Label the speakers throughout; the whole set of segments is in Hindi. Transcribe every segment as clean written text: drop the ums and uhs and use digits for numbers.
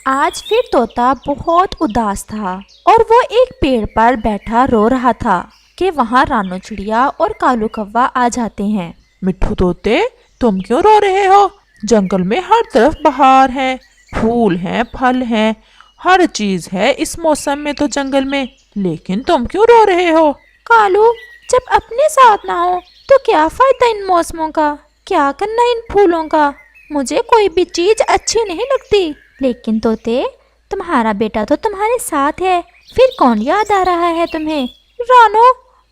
Speaker 1: आज फिर तोता बहुत उदास था और वो एक पेड़ पर बैठा रो रहा था कि वहाँ रानो चिड़िया और कालू कौवा आ जाते हैं।
Speaker 2: मिट्ठू तोते, तुम क्यों रो रहे हो? जंगल में हर तरफ बहार है, फूल हैं, फल हैं, हर चीज है इस मौसम में तो जंगल में, लेकिन तुम क्यों रो रहे हो?
Speaker 1: कालू, जब अपने साथ ना हो तो क्या फायदा इन मौसमों का, क्या करना इन फूलों का। मुझे कोई भी चीज अच्छी नहीं लगती। लेकिन तोते, तुम्हारा बेटा तो तुम्हारे साथ है, फिर कौन याद आ रहा है तुम्हें? रानो,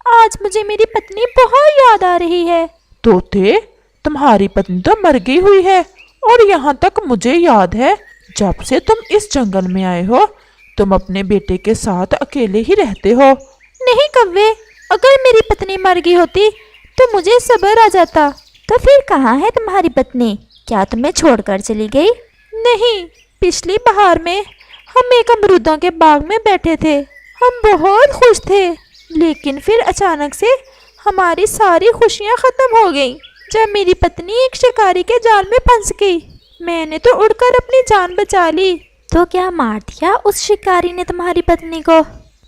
Speaker 1: आज मुझे मेरी पत्नी बहुत याद आ रही है।
Speaker 2: तोते, तुम्हारी पत्नी तो मर गई हुई है और यहाँ तक मुझे याद है, जब से तुम इस जंगल में आए हो तुम अपने बेटे के साथ अकेले ही रहते हो।
Speaker 1: नहीं कव्वे, अगर मेरी पत्नी मर गई होती तो मुझे सब्र आ जाता। तो फिर कहाँ है तुम्हारी पत्नी? क्या तुम्हें छोड़कर चली गई? नहीं, पिछली बहार में हम एक अमरूदों के बाग में बैठे थे, हम बहुत खुश थे, लेकिन फिर अचानक से हमारी सारी खुशियाँ खत्म हो गईं जब मेरी पत्नी एक शिकारी के जाल में फंस गई। मैंने तो उड़कर अपनी जान बचा ली। तो क्या मार दिया उस शिकारी ने तुम्हारी पत्नी को?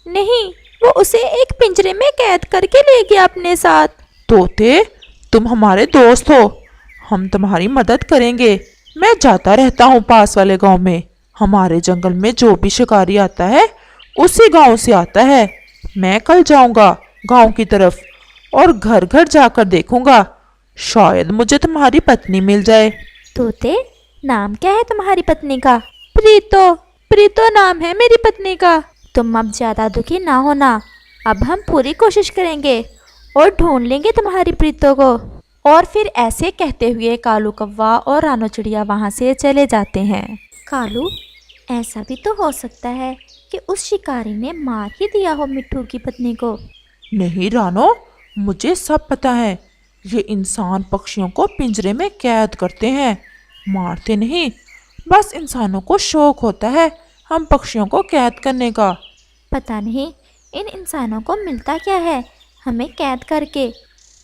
Speaker 1: नहीं, वो उसे एक पिंजरे में कैद करके ले गया अपने साथ।
Speaker 2: तोते, तुम हमारे दोस्त हो, हम तुम्हारी मदद करेंगे। मैं जाता रहता हूँ पास वाले गांव में, हमारे जंगल में जो भी शिकारी आता है उसी गांव से आता है। मैं कल जाऊंगा गांव की तरफ और घर घर जाकर देखूंगा, शायद मुझे तुम्हारी पत्नी मिल जाए।
Speaker 1: तोते, नाम क्या है तुम्हारी पत्नी का? प्रीतो। प्रीतो नाम है मेरी पत्नी का। तुम अब ज्यादा दुखी ना होना, अब हम पूरी कोशिश करेंगे और ढूंढ लेंगे तुम्हारी प्रीतो को। और फिर ऐसे कहते हुए कालू कौवा और रानो चिड़िया वहाँ से चले जाते हैं। कालू, ऐसा भी तो हो सकता है कि उस शिकारी ने मार ही दिया हो मिट्ठू की पत्नी को।
Speaker 2: नहीं रानो, मुझे सब पता है। ये इंसान पक्षियों को पिंजरे में कैद करते हैं, मारते नहीं। बस इंसानों को शौक होता है हम पक्षियों को कैद करने का।
Speaker 1: पता नहीं इन इंसानों को मिलता क्या है हमें कैद करके।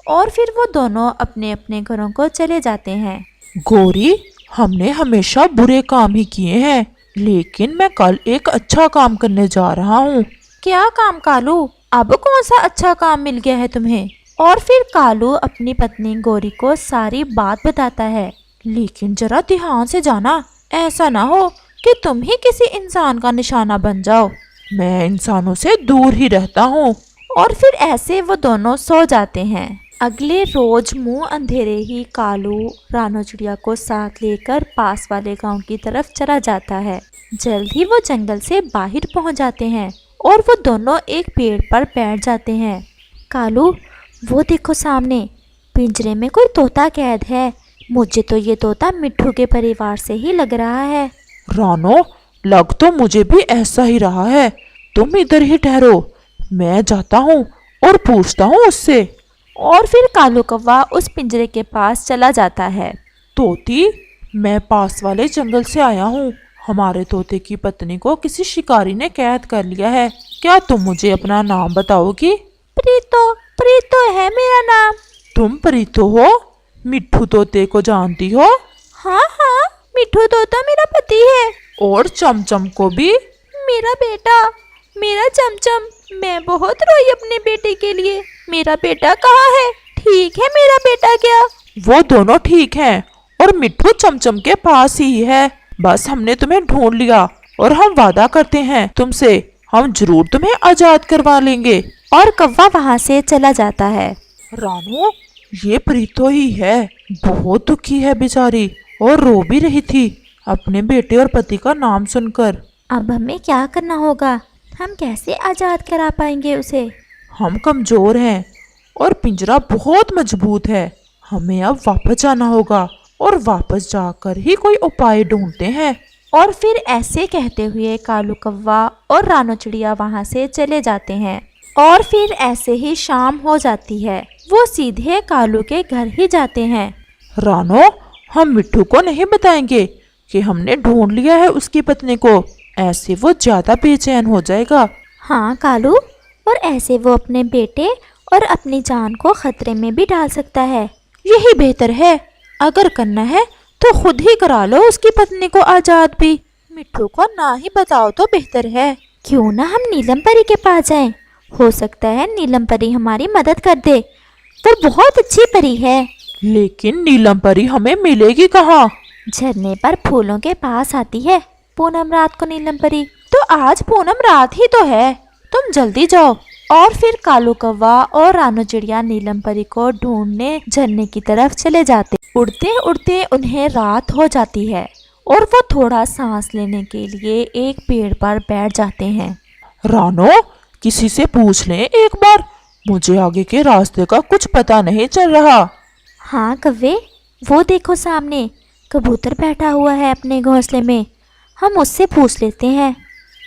Speaker 1: और फिर वो दोनों अपने अपने घरों को चले जाते हैं।
Speaker 2: गौरी, हमने हमेशा बुरे काम ही किए हैं, लेकिन मैं कल एक अच्छा काम करने जा रहा हूँ।
Speaker 1: क्या काम कालू? अब कौन सा अच्छा काम मिल गया है तुम्हें? और फिर कालू अपनी पत्नी गौरी को सारी बात बताता है। लेकिन जरा ध्यान से जाना, ऐसा ना हो कि तुम ही किसी इंसान का निशाना बन जाओ।
Speaker 2: मैं इंसानों से दूर ही रहता हूँ।
Speaker 1: और फिर ऐसे वो दोनों सो जाते हैं। अगले रोज मुंह अंधेरे ही कालू रानो चिड़िया को साथ लेकर पास वाले गांव की तरफ चला जाता है। जल्द ही वो जंगल से बाहर पहुंच जाते हैं और वो दोनों एक पेड़ पर बैठ जाते हैं। कालू, वो देखो सामने, पिंजरे में कोई तोता कैद है। मुझे तो ये तोता मिट्ठू के परिवार से ही लग रहा है।
Speaker 2: रानो, लग तो मुझे भी ऐसा ही रहा है। तुम इधर ही ठहरो, मैं जाता हूँ और पूछता हूँ उससे।
Speaker 1: और फिर कालू कौवा उस पिंजरे के पास चला जाता है।
Speaker 2: तोती, मैं पास वाले जंगल से आया हूँ, हमारे तोते की पत्नी को किसी शिकारी ने कैद कर लिया है। क्या तुम मुझे अपना नाम बताओगी?
Speaker 1: प्रीतो। प्रीतो है मेरा नाम।
Speaker 2: तुम प्रीतो हो? मिट्ठू तोते को जानती हो?
Speaker 1: हाँ हाँ, मिट्ठू तोता मेरा पति है।
Speaker 2: और चमचम को भी?
Speaker 1: मेरा बेटा, मेरा चमचम। मैं बहुत रोई अपने बेटे के लिए। मेरा बेटा कहाँ है? ठीक है मेरा बेटा क्या?
Speaker 2: वो दोनों ठीक हैं और मिट्ठू चमचम के पास ही है। बस हमने तुम्हें ढूंढ लिया और हम वादा करते हैं तुमसे, हम जरूर तुम्हें आजाद करवा लेंगे।
Speaker 1: और कौवा वहाँ से चला जाता है।
Speaker 2: रानो, ये प्रीतो ही है, बहुत दुखी है बेचारी और रो भी रही थी अपने बेटे और पति का नाम सुनकर।
Speaker 1: अब हमें क्या करना होगा? हम कैसे आजाद करा पाएंगे उसे?
Speaker 2: हम कमजोर हैं और पिंजरा बहुत मजबूत है। हमें अब वापस जाना होगा और वापस जाकर ही कोई उपाय ढूंढते हैं।
Speaker 1: और फिर ऐसे कहते हुए कालू कौवा और रानो चिड़िया वहाँ से चले जाते हैं। और फिर ऐसे ही शाम हो जाती है। वो सीधे कालू के घर ही जाते हैं।
Speaker 2: रानो, हम मिट्ठू को नहीं बताएंगे कि हमने ढूंढ लिया है उसकी पत्नी को, ऐसे वो ज्यादा बेचैन हो जाएगा।
Speaker 1: हाँ कालू, और ऐसे वो अपने बेटे और अपनी जान को खतरे में भी डाल सकता है।
Speaker 2: यही बेहतर है। अगर करना है तो खुद ही करा लो उसकी पत्नी को आजाद भी।
Speaker 1: मिट्ठू को ना ही बताओ तो बेहतर है। क्यों ना हम नीलम परी के पास जाएं? हो सकता है नीलम परी हमारी मदद कर दे। वो बहुत अच्छी परी है।
Speaker 2: लेकिन नीलम परी हमें मिलेगी कहाँ?
Speaker 1: झरने पर फूलों के पास आती है पूनम रात को नीलम परी। तो आज पूनम रात ही तो है, तुम जल्दी जाओ। और फिर कालू कौवा और रानू चिड़िया नीलम परी को ढूंढने झरने की तरफ चले जाते। उड़ते उड़ते उन्हें रात हो जाती है और वो थोड़ा सांस लेने के लिए एक पेड़ पर बैठ जाते हैं।
Speaker 2: रानो, किसी से पूछ लें एक बार, मुझे आगे के रास्ते का कुछ पता नहीं चल रहा।
Speaker 1: हाँ कव्वे, वो देखो सामने कबूतर बैठा हुआ है अपने घोंसले में। हम उससे पूछ लेते हैं।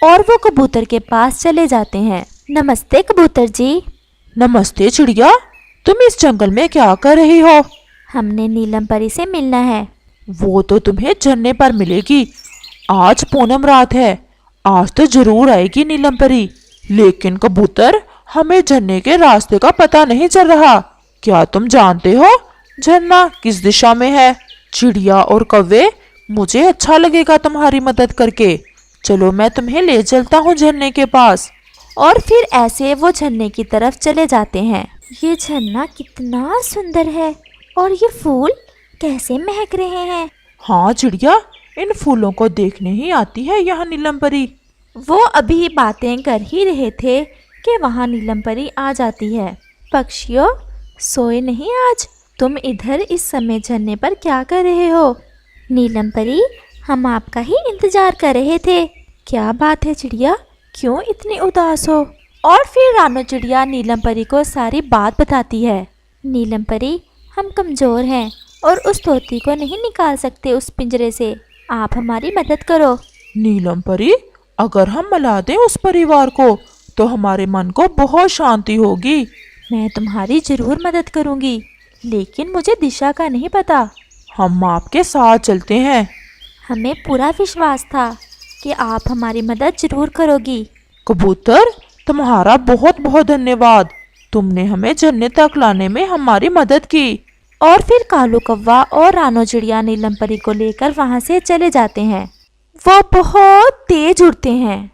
Speaker 1: और वो कबूतर के पास चले जाते हैं। नमस्ते कबूतर जी।
Speaker 2: नमस्ते चिड़िया, तुम इस जंगल में क्या कर रही हो?
Speaker 1: हमने नीलम परी से मिलना है।
Speaker 2: वो तो तुम्हें झरने पर मिलेगी। आज पूनम रात है, आज तो जरूर आएगी नीलम परी। लेकिन कबूतर, हमें झरने के रास्ते का पता नहीं चल रहा। क्या तुम जानते हो झरना किस दिशा में है? चिड़िया और कौवे, मुझे अच्छा लगेगा तुम्हारी मदद करके। चलो मैं तुम्हें ले चलता हूँ झरने के पास।
Speaker 1: और फिर ऐसे वो झरने की तरफ चले जाते हैं। ये झरना कितना सुंदर है और ये फूल कैसे महक रहे हैं।
Speaker 2: हाँ चिड़िया, इन फूलों को देखने ही आती है यहाँ नीलम परी।
Speaker 1: वो अभी बातें कर ही रहे थे कि वहाँ नीलम परी आ जाती है। पक्षियों, सोए नहीं आज? तुम इधर इस समय झरने पर क्या कर रहे हो? नीलम परी, हम आपका ही इंतजार कर रहे थे। क्या बात है चिड़िया, क्यों इतनी उदास हो? और फिर रानू चिड़िया नीलम परी को सारी बात बताती है। नीलम परी, हम कमज़ोर हैं और उस तोती को नहीं निकाल सकते उस पिंजरे से। आप हमारी मदद करो।
Speaker 2: नीलम परी, अगर हम मिला दें उस परिवार को तो हमारे मन को बहुत शांति होगी।
Speaker 1: मैं तुम्हारी ज़रूर मदद करूँगी, लेकिन मुझे दिशा का नहीं पता।
Speaker 2: हम आपके साथ चलते हैं।
Speaker 1: हमें पूरा विश्वास था कि आप हमारी मदद जरूर करोगी।
Speaker 2: कबूतर, तुम्हारा बहुत बहुत धन्यवाद। तुमने हमें झरने तक लाने में हमारी मदद की।
Speaker 1: और फिर कालू कौवा और रानू चिड़िया नीलम परी को लेकर वहाँ से चले जाते हैं। वो बहुत तेज उड़ते हैं।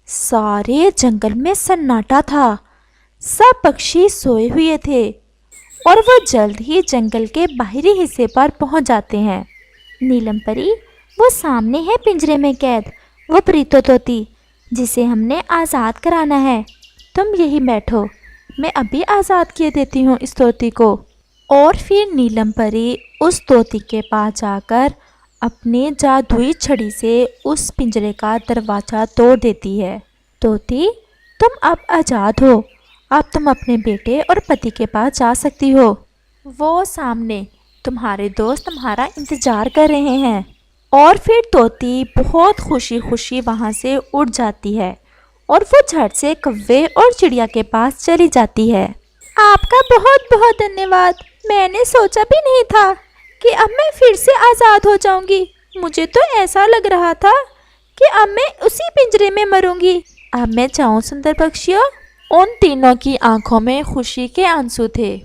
Speaker 1: सारे जंगल में सन्नाटा था। सब पक्षी सोए हुए थे और वो जल्द ही जंगल के बाहरी हिस्से पर पहुँच जाते हैं। नीलम परी, वो सामने है पिंजरे में कैद, वो प्रीतो तोती जिसे हमने आज़ाद कराना है। तुम यही बैठो, मैं अभी आज़ाद किए देती हूँ इस तोती को। और फिर नीलम परी उस तोती के पास जाकर अपने जादुई छड़ी से उस पिंजरे का दरवाज़ा तोड़ देती है। तोती, तुम अब आज़ाद हो। अब तुम अपने बेटे और पति के पास जा सकती हो। वो सामने तुम्हारे दोस्त तुम्हारा इंतज़ार कर रहे हैं। और फिर तोती बहुत खुशी खुशी वहाँ से उड़ जाती है और वो झट से कौवे और चिड़िया के पास चली जाती है। आपका बहुत बहुत धन्यवाद। मैंने सोचा भी नहीं था कि अब मैं फिर से आज़ाद हो जाऊंगी। मुझे तो ऐसा लग रहा था कि अब मैं उसी पिंजरे में मरूंगी। अब मैं जाऊं सुंदर पक्षियों। उन तीनों की आंखों में खुशी के आंसू थे।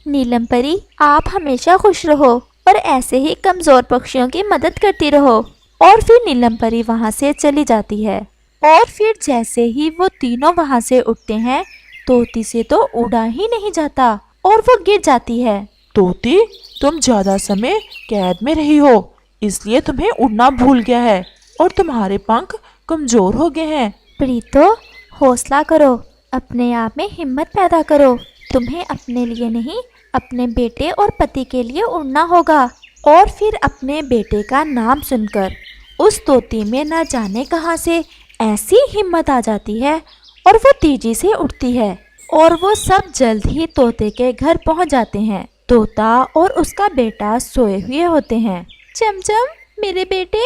Speaker 1: नीलम परी, आप हमेशा खुश रहो और ऐसे ही कमज़ोर पक्षियों की मदद करती रहो। और फिर नीलम परी वहाँ से चली जाती है। और फिर जैसे ही वो तीनों वहाँ से उठते हैं, तोती से तो उड़ा ही नहीं जाता और वो गिर जाती है।
Speaker 2: तोती, तुम ज्यादा समय कैद में रही हो, इसलिए तुम्हें उड़ना भूल गया है और तुम्हारे पंख कमजोर हो गए हैं।
Speaker 1: प्रीतो, हौसला करो, अपने आप में हिम्मत पैदा करो। तुम्हें अपने लिए नहीं, अपने बेटे और पति के लिए उड़ना होगा। और फिर अपने बेटे का नाम सुनकर उस तोती में न जाने कहाँ से ऐसी हिम्मत आ जाती है और वो तेजी से उड़ती है। और वो सब जल्द ही तोते के घर पहुँच जाते हैं। तोता और उसका बेटा सोए हुए होते हैं। चमचम, मेरे बेटे।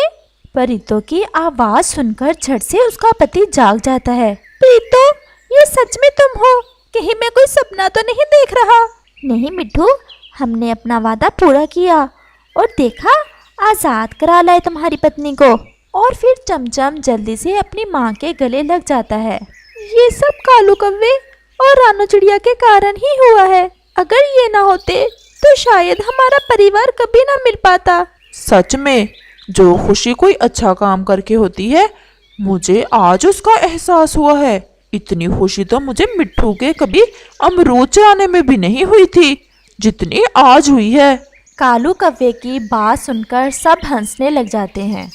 Speaker 1: प्रीतो की आवाज़ सुनकर झट से उसका पति जाग जाता है। प्रीतो, ये सच में तुम हो? कहीं मैं कोई सपना तो नहीं देख रहा? नहीं मिट्ठू, हमने अपना वादा पूरा किया और देखा, आज़ाद करा लाए तुम्हारी पत्नी को। और फिर चमचम जल्दी से अपनी माँ के गले लग जाता है। ये सब कालू कौवे और रानू चिड़िया के कारण ही हुआ है। अगर ये ना होते तो शायद हमारा परिवार कभी ना मिल पाता।
Speaker 2: सच में जो खुशी कोई अच्छा काम करके होती है, मुझे आज उसका एहसास हुआ है। इतनी खुशी तो मुझे मिट्ठू के कभी अमरूद चराने में भी नहीं हुई थी जितनी आज हुई है।
Speaker 1: कालू कौवे की बात सुनकर सब हंसने लग जाते हैं।